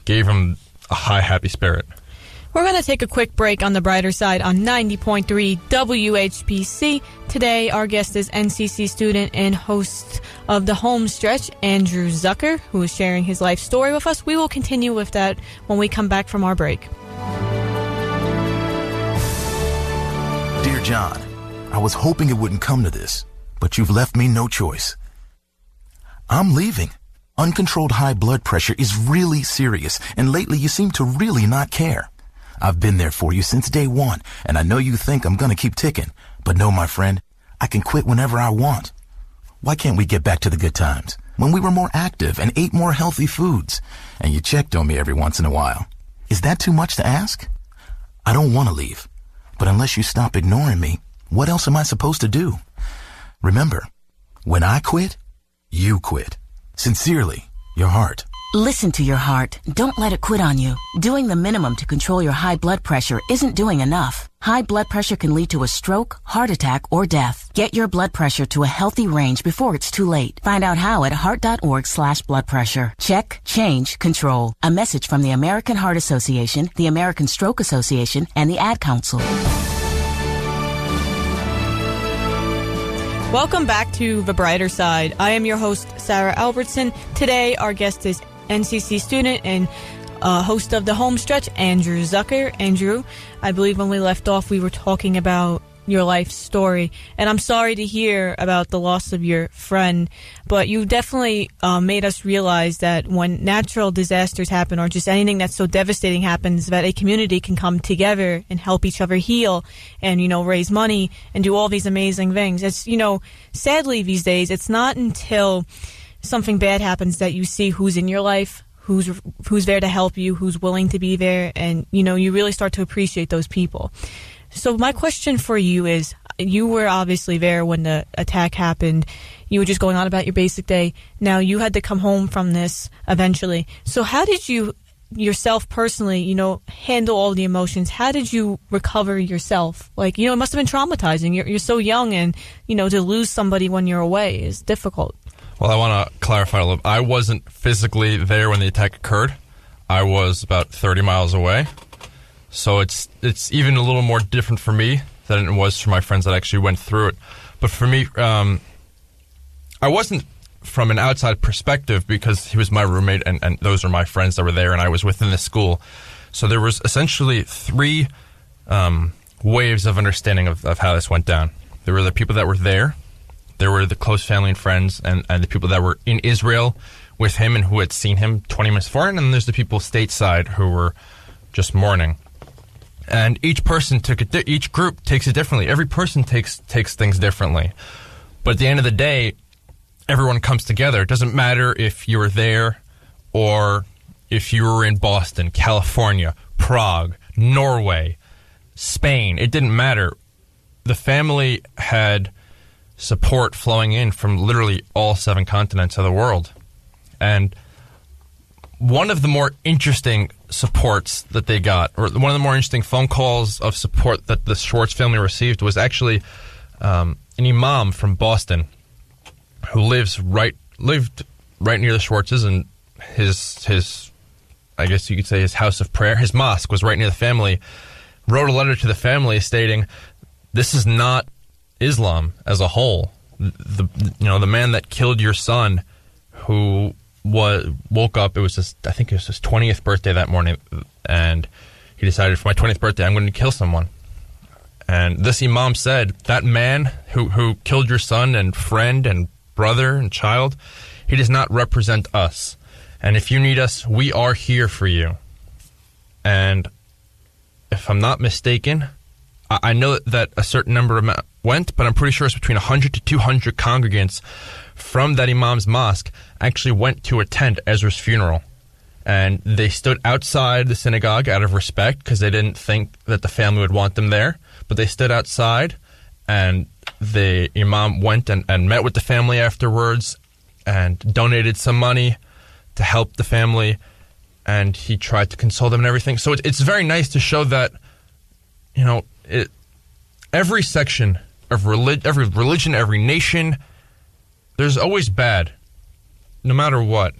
gave him a high, happy spirit. We're going to take a quick break on the brighter side on 90.3 WHPC. Today, our guest is NCC student and host of The Home Stretch, Andrew Zucker, who is sharing his life story with us. We will continue with that when we come back from our break. Dear John, I was hoping it wouldn't come to this, but you've left me no choice. I'm leaving. Uncontrolled high blood pressure is really serious, and lately you seem to really not care. I've been there for you since day one, and I know you think I'm gonna keep ticking. But no, my friend, I can quit whenever I want. Why can't we get back to the good times, when we were more active and ate more healthy foods, and you checked on me every once in a while? Is that too much to ask? I don't want to leave, but unless you stop ignoring me, what else am I supposed to do? Remember, when I quit, you quit. Sincerely, your heart. Listen to your heart. Don't let it quit on you. Doing the minimum to control your high blood pressure isn't doing enough. High blood pressure can lead to a stroke, heart attack, or death. Get your blood pressure to a healthy range before it's too late. Find out how at heart.org/blood pressure. Check, change, control. A message from the American Heart Association, the American Stroke Association, and the Ad Council. Welcome back to The Brighter Side. I am your host, Sarah Albertson. Today, our guest is NCC student and host of The Home Stretch, Andrew Zucker. Andrew, I believe when we left off, we were talking about your life story. And I'm sorry to hear about the loss of your friend, but you definitely made us realize that when natural disasters happen or just anything that's so devastating happens, that a community can come together and help each other heal and, raise money and do all these amazing things. It's, sadly these days, it's not until something bad happens that you see who's in your life, who's there to help you, who's willing to be there, and, you really start to appreciate those people. So my question for you is, you were obviously there when the attack happened. You were just going on about your basic day. Now you had to come home from this eventually. So how did you yourself personally, handle all the emotions? How did you recover yourself? It must have been traumatizing. You're so young, and, to lose somebody when you're away is difficult. Well, I want to clarify a little. I wasn't physically there when the attack occurred. I was about 30 miles away. So it's even a little more different for me than it was for my friends that actually went through it. But for me, I wasn't from an outside perspective because he was my roommate and those are my friends that were there, and I was within the school. So there was essentially three waves of understanding of how this went down. There were the people that were there. There were the close family and friends and the people that were in Israel with him and who had seen him 20 minutes before. And then there's the people stateside who were just mourning. And each person each group takes it differently. Every person takes things differently. But at the end of the day, everyone comes together. It doesn't matter if you were there or if you were in Boston, California, Prague, Norway, Spain. It didn't matter. The family had support flowing in from literally all 7 continents of the world. And one of the more interesting supports that they got, or one of the more interesting phone calls of support that the Schwartz family received, was actually an imam from Boston who lived right near the Schwartzes, and his I guess you could say his house of prayer, his mosque was right near the family, wrote a letter to the family stating, this is not Islam as a whole. The man that killed your son, who woke up, I think it was his 20th birthday that morning, and he decided, for my 20th birthday, I'm going to kill someone. And this imam said, that man who killed your son and friend and brother and child, he does not represent us. And if you need us, we are here for you. And if I'm not mistaken, I know that a certain number went, but I'm pretty sure it's between 100 to 200 congregants from that imam's mosque actually went to attend Ezra's funeral. And they stood outside the synagogue out of respect because they didn't think that the family would want them there. But they stood outside, and the imam went and met with the family afterwards and donated some money to help the family. And he tried to console them and everything. So it's very nice to show that, every section of every religion, every nation, there's always bad, no matter what.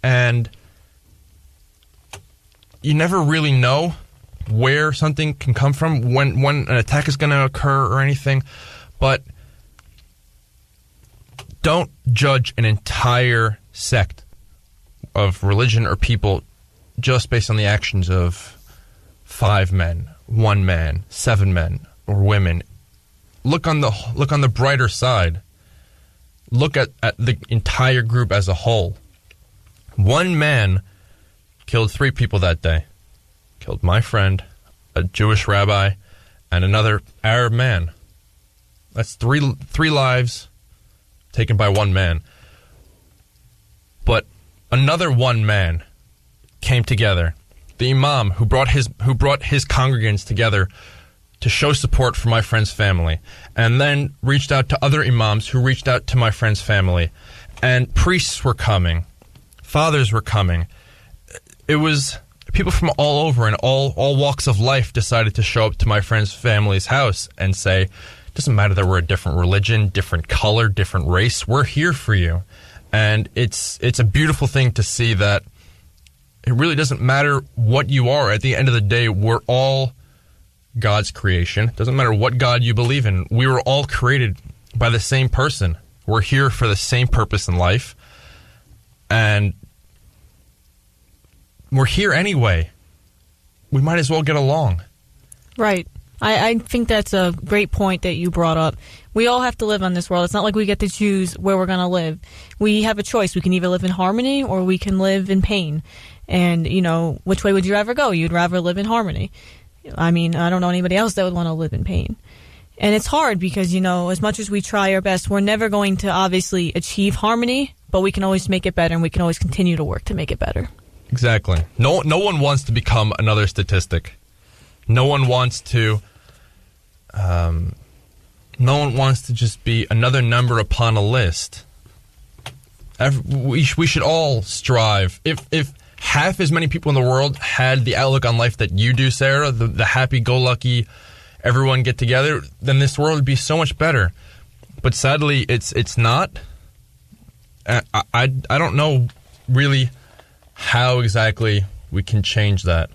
And you never really know where something can come from, when an attack is going to occur or anything. But don't judge an entire sect of religion or people just based on the actions of 5 men, 1 man, 7 men, or women. Look on the brighter side. Look at the entire group as a whole. 1 man killed 3 people that day. Killed my friend, a Jewish rabbi, and another Arab man. That's three lives taken by 1 man. But another 1 man came together. The imam who brought his congregants together to show support for my friend's family, and then reached out to other imams who reached out to my friend's family, and priests were coming, fathers were coming. It was people from all over and all walks of life decided to show up to my friend's family's house and say, it doesn't matter that we're a different religion, different color, different race, we're here for you. And it's a beautiful thing to see that it really doesn't matter what you are. At the end of the day, we're all God's creation. It doesn't matter what God you believe in. We were all created by the same person. We're here for the same purpose in life. And we're here anyway. We might as well get along. Right. I think that's a great point that you brought up. We all have to live on this world. It's not like we get to choose where we're going to live. We have a choice. We can either live in harmony or we can live in pain. And, which way would you rather go? You'd rather live in harmony. I mean, I don't know anybody else that would want to live in pain. And it's hard because, as much as we try our best, we're never going to obviously achieve harmony, but we can always make it better, and we can always continue to work to make it better. Exactly. No one wants to become another statistic. No one wants to just be another number upon a list. We should all strive. If half as many people in the world had the outlook on life that you do, Sarah, the happy-go-lucky, everyone get together, then this world would be so much better. But sadly, it's not. I don't know really how exactly we can change that.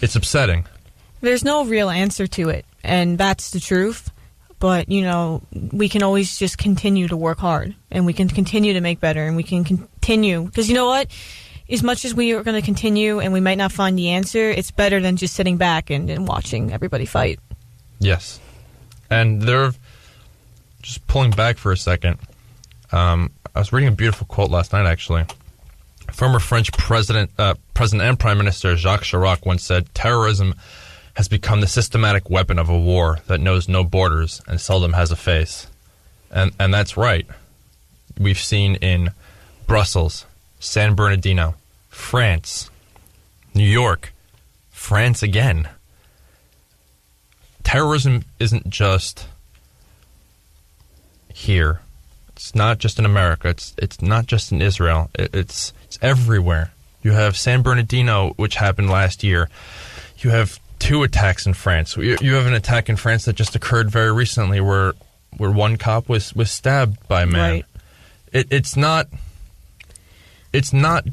It's upsetting. There's no real answer to it, and that's the truth. But, we can always just continue to work hard, and we can continue to make better, and we can continue. Because you know what? As much as we are going to continue and we might not find the answer, it's better than just sitting back and watching everybody fight. Yes. And they're just pulling back for a second. I was reading a beautiful quote last night, actually. Former French President and Prime Minister Jacques Chirac once said, "Terrorism has become the systematic weapon of a war that knows no borders and seldom has a face." And that's right. We've seen in Brussels, San Bernardino, France, New York, France again. Terrorism isn't just here. It's not just in America. It's not just in Israel. It's everywhere. You have San Bernardino, which happened last year. You have 2 attacks in France. You have an attack in France that just occurred very recently where 1 cop was stabbed by a man. Right. It's not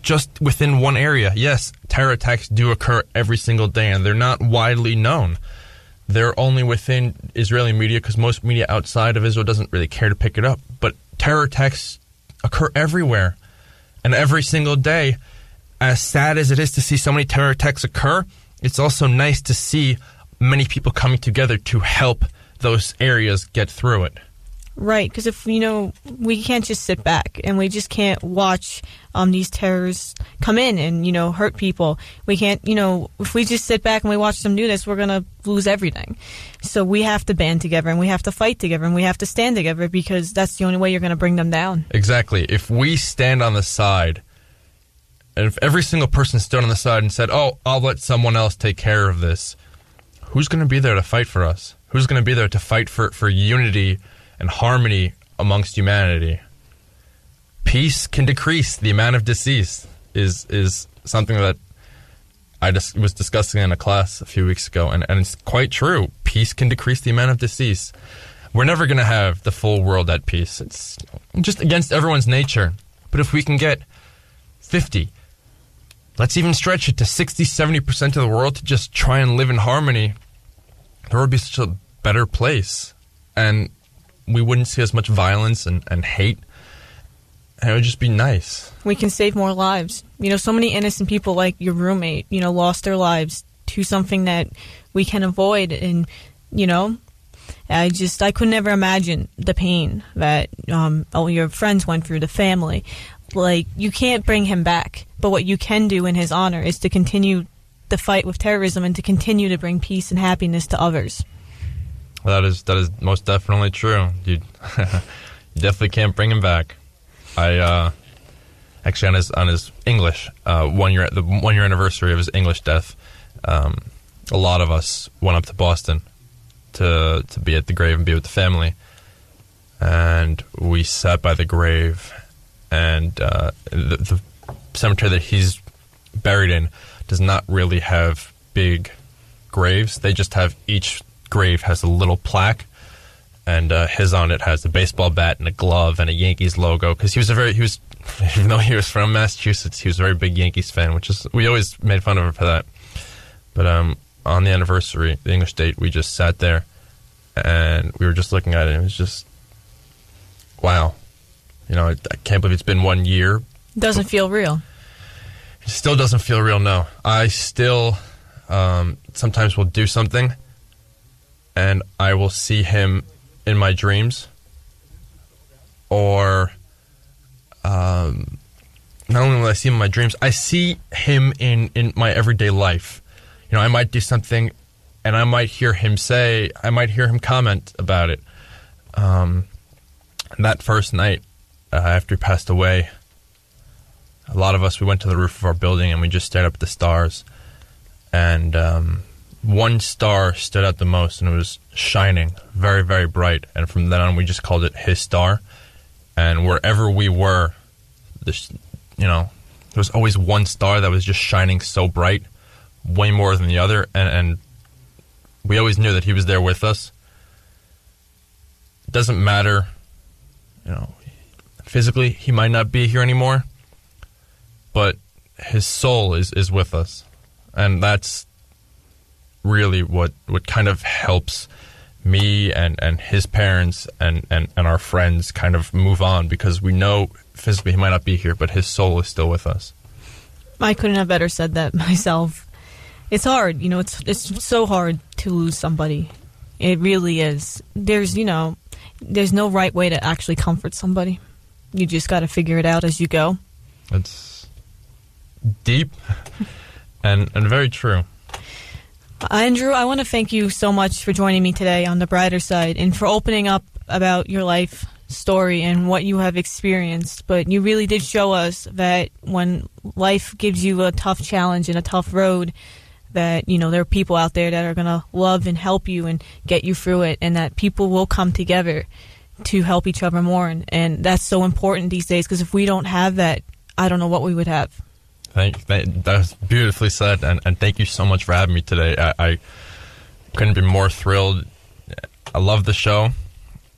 just within one area. Yes, terror attacks do occur every single day, and they're not widely known. They're only within Israeli media because most media outside of Israel doesn't really care to pick it up. But terror attacks occur everywhere and every single day. As sad as it is to see so many terror attacks occur, it's also nice to see many people coming together to help those areas get through it. Right, because if, we can't just sit back and we just can't watch these terrorists come in and, hurt people. We can't, if we just sit back and we watch them do this, we're going to lose everything. So we have to band together and we have to fight together and we have to stand together because that's the only way you're going to bring them down. Exactly. If we stand on the side, and if every single person stood on the side and said, "Oh, I'll let someone else take care of this," who's going to be there to fight for us? Who's going to be there to fight for unity and harmony amongst humanity? Peace can decrease the amount of deceased is something that I just was discussing in a class a few weeks ago, and it's quite true. Peace can decrease the amount of deceased. We're never going to have the full world at peace. It's just against everyone's nature. But if we can get 50, let's even stretch it to 60, 70% of the world to just try and live in harmony. The world would be such a better place. And we wouldn't see as much violence and hate. And it would just be nice. We can save more lives. So many innocent people like your roommate, lost their lives to something that we can avoid. And, I could never imagine the pain that all your friends went through, the family. Like, you can't bring him back. But what you can do in his honor is to continue the fight with terrorism and to continue to bring peace and happiness to others. That is most definitely true. You definitely can't bring him back. I actually on his English the 1 year anniversary of his English death, a lot of us went up to Boston to be at the grave and be with the family, and we sat by the grave, and the cemetery that he's buried in does not really have big graves. They just have each grave has a little plaque, and his on it has a baseball bat and a glove and a Yankees logo, because even though he was from Massachusetts, he was a very big Yankees fan, we always made fun of him for that. But on the anniversary, the English date, we just sat there and we were just looking at it, and it was just, wow. I can't believe it's been 1 year. Doesn't feel real. It still doesn't feel real, no. I still sometimes will do something and I will see him in my dreams, or not only will I see him in my dreams, I see him in my everyday life. I might do something and I might hear him comment about it. And that first night, after he passed away, a lot of us, we went to the roof of our building and we just stared up at the stars. And one star stood out the most, and it was shining very, very bright. And from then on, we just called it his star. And wherever we were, there was always one star that was just shining so bright, way more than the other. And we always knew that he was there with us. It doesn't matter, physically, he might not be here anymore, but his soul is with us. And that's really what kind of helps me and his parents and our friends kind of move on, because we know physically he might not be here, but his soul is still with us. I couldn't have better said that myself. It's hard, it's so hard to lose somebody. It really is. There's no right way to actually comfort somebody. You just got to figure it out as you go. It's deep and very true. Andrew, I want to thank you so much for joining me today on The Brighter Side and for opening up about your life story and what you have experienced. But you really did show us that when life gives you a tough challenge and a tough road, that, there are people out there that are going to love and help you and get you through it, and that people will come together to help each other more. And that's so important these days, because if we don't have that, I don't know what we would have. That was beautifully said, and thank you so much for having me today. I couldn't be more thrilled. I love the show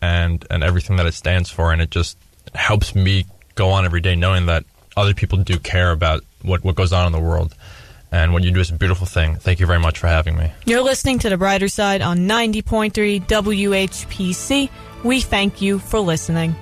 and everything that it stands for, and it just helps me go on every day knowing that other people do care about what goes on in the world. And what you do is a beautiful thing. Thank you very much for having me. You're listening to The Brighter Side on 90.3 WHPC. We thank you for listening.